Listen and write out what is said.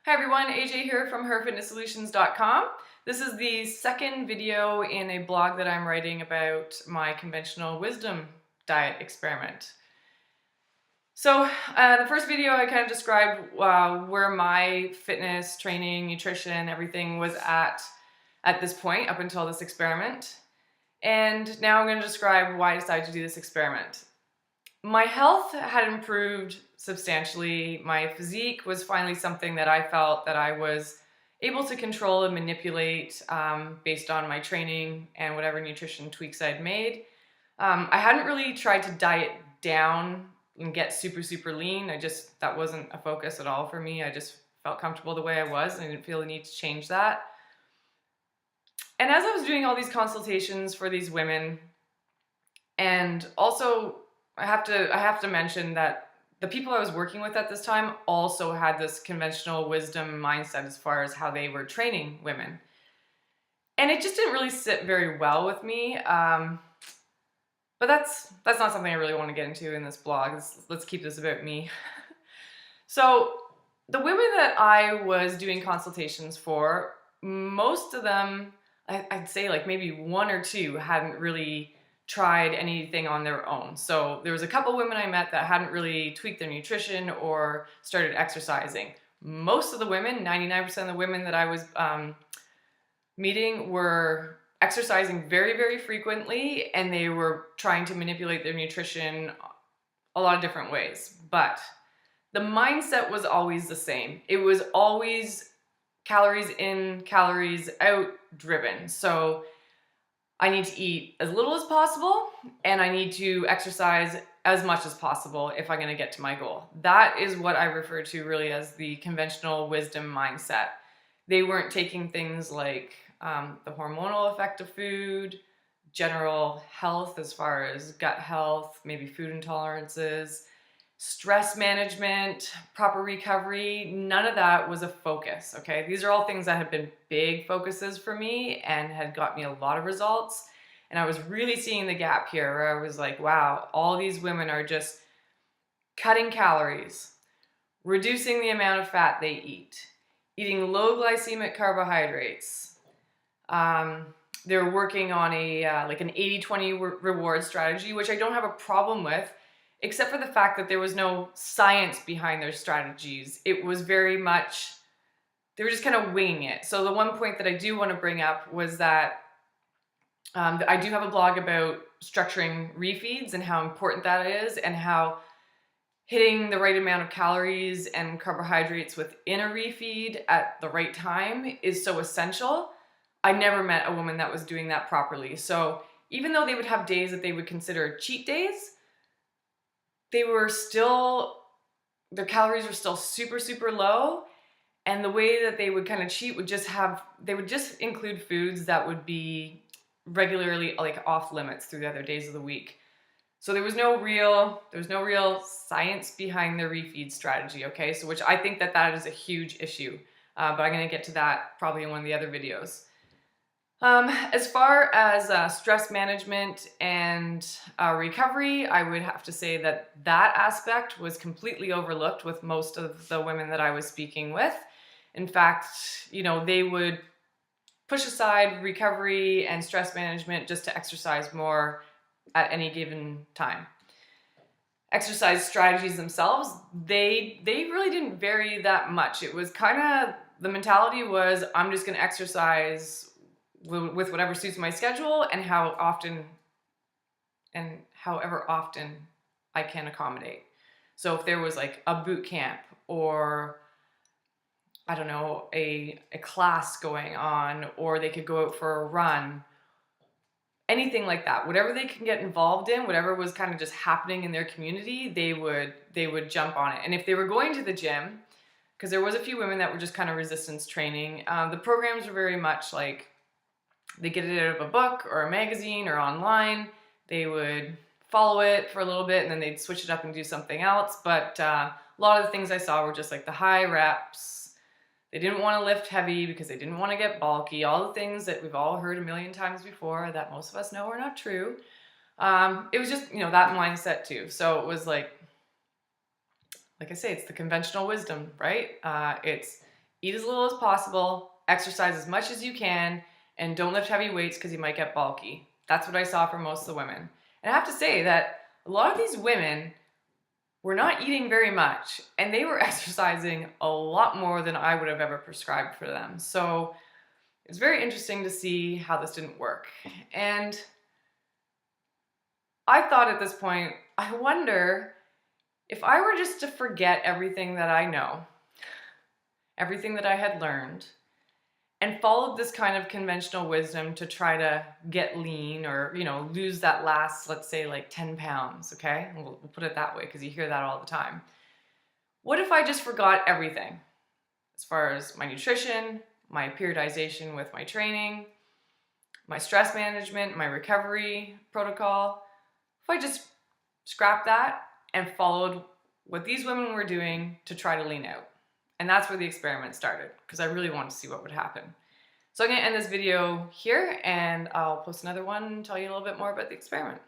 Hi everyone, AJ here from herfitnesssolutions.com. This is the second video in a blog that I'm writing about my conventional wisdom diet experiment. So the first video I kind of described where my fitness, training, nutrition, everything was at this point up until this experiment. And now I'm going to describe why I decided to do this experiment. My health had improved substantially. My physique was finally something that I felt that I was able to control and manipulate based on my training and whatever nutrition tweaks I'd made. I hadn't really tried to diet down and get super lean. That wasn't a focus at all for me. I just felt comfortable the way I was and I didn't feel the need to change that. And as I was doing all these consultations for these women, and also I have to mention that the people I was working with at this time also had this conventional wisdom mindset as far as how they were training women. And it just didn't really sit very well with me. But that's not something I really want to get into in this blog. Let's keep this about me. So the women that I was doing consultations for, most of them, I'd say like maybe one or two hadn't really tried anything on their own. So there was a couple women I met that hadn't really tweaked their nutrition or started exercising. Most of the women, 99% of the women that I was meeting were exercising very frequently, and they were trying to manipulate their nutrition a lot of different ways. But the mindset was always the same. It was always calories in, calories out driven. So I need to eat as little as possible, and I need to exercise as much as possible if I'm going to get to my goal. That is what I refer to really as the conventional wisdom mindset. They weren't taking things like the hormonal effect of food, general health as far as gut health, maybe food intolerances, stress management, proper recovery. None of that was a focus, okay? These are all things that have been big focuses for me and had got me a lot of results. And I was really seeing the gap here where I was like, wow, all these women are just cutting calories, reducing the amount of fat they eat, eating low glycemic carbohydrates. They're working on like an 80-20 reward strategy, which I don't have a problem with, except for the fact that there was no science behind their strategies. It was very much, they were just kind of winging it. So the one point that I do want to bring up was that I do have a blog about structuring refeeds and how important that is, and how hitting the right amount of calories and carbohydrates within a refeed at the right time is so essential. I never met a woman that was doing that properly. So even though they would have days that they would consider cheat days, they were still, their calories were still super low. And the way that they would kind of cheat would just they would just include foods that would be regularly like off limits through the other days of the week. So there was no real science behind their refeed strategy, okay? So which I think that is a huge issue. But I'm gonna get to that probably in one of the other videos. As far as stress management and recovery, I would have to say that aspect was completely overlooked with most of the women that I was speaking with. In fact, you know, they would push aside recovery and stress management just to exercise more at any given time. Exercise strategies themselves, they really didn't vary that much. It was kind of, the mentality was, I'm just going to exercise with whatever suits my schedule and however often I can accommodate. So if there was like a boot camp or I don't know, a class going on, or they could go out for a run, anything like that, whatever they can get involved in, whatever was kind of just happening in their community, they would jump on it. And if they were going to the gym, because there was a few women that were just kind of resistance training, the programs were very much like, they get it out of a book or a magazine or online. They would follow it for a little bit and then they'd switch it up and do something else. But a lot of the things I saw were just like the high reps. They didn't want to lift heavy because they didn't want to get bulky. All the things that we've all heard a million times before that most of us know are not true. It was just, you know, that mindset too. So it was like I say, it's the conventional wisdom, right? It's eat as little as possible, exercise as much as you can, and don't lift heavy weights because you might get bulky. That's what I saw for most of the women. And I have to say that a lot of these women were not eating very much, and they were exercising a lot more than I would have ever prescribed for them. So it's very interesting to see how this didn't work. And I thought at this point, I wonder if I were just to forget everything that I know, everything that I had learned, and followed this kind of conventional wisdom to try to get lean or, lose that last, let's say, like 10 pounds, okay? We'll put it that way because you hear that all the time. What if I just forgot everything as far as my nutrition, my periodization with my training, my stress management, my recovery protocol? If I just scrapped that and followed what these women were doing to try to lean out. And that's where the experiment started, because I really wanted to see what would happen. So I'm going to end this video here, and I'll post another one and tell you a little bit more about the experiment.